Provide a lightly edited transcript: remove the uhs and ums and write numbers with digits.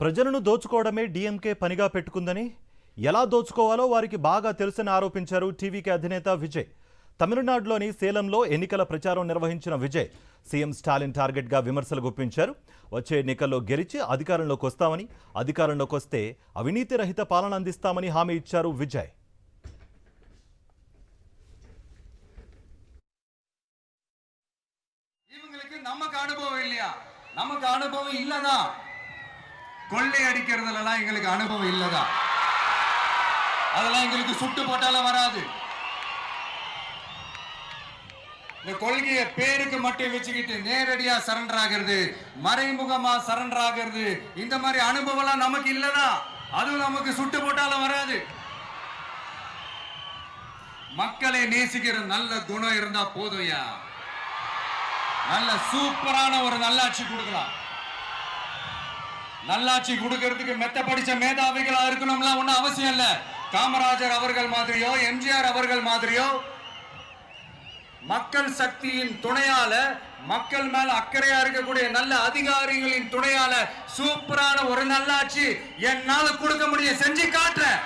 ప్రజలను దోచుకోవడమే డీఎంకే పనిగా పెట్టుకుందని, ఎలా దోచుకోవాలో వారికి బాగా తెలుసని ఆరోపించారు టీవీకే అధినేత విజయ్. తమిళనాడులోని సేలంలో ఎన్నికల ప్రచారం నిర్వహించిన విజయ్ సీఎం స్టాలిన్ టార్గెట్గా విమర్శలు గుప్పించారు. వచ్చే ఎన్నికల్లో గెలిచి అధికారంలోకి వస్తామని, అధికారంలోకి వస్తే అవినీతి రహిత పాలన అందిస్తామని హామీ ఇచ్చారు విజయ్. நமக்கு அனுபவம் இல்லதா? கொள்ளை அடிக்கிறதுலாம் எங்களுக்கு அனுபவம் இல்லதா? அதெல்லாம் எங்களுக்கு சுட்டு போட்டாலும் வராது. இந்த கொள்கையை பேருக்கு மட்டும் வச்சுக்கிட்டு நேரடியா சரண்டர் ஆகிறது, மறைமுகமா சரண்டர் ஆகிறது, இந்த மாதிரி அனுபவம் எல்லாம் நமக்கு இல்லதா? அதுவும் நமக்கு சுட்டு போட்டாலும் வராது. மக்களை நேசிக்கிற நல்ல குணம் இருந்தா போதும்யா. நல்ல சூப்பரான ஒரு நல்லாட்சி கொடுக்கலாம். நல்லாட்சி கொடுக்கிறதுக்கு மெத்த படிச்ச மேதாவிகளா இருக்கணும்லாம் ஒன்றும் அவசியம் இல்ல. காமராஜர் அவர்கள் மாதிரியோ, எம்ஜிஆர் அவர்கள் மாதிரியோ மக்கள் சக்தியின் துணையால, மக்கள் மேல அக்கறையா இருக்கக்கூடிய நல்ல அதிகாரிகளின் துணையால சூப்பரான ஒரு நல்லாட்சி என்னால கொடுக்க முடியும், செஞ்சு காட்டுறேன்.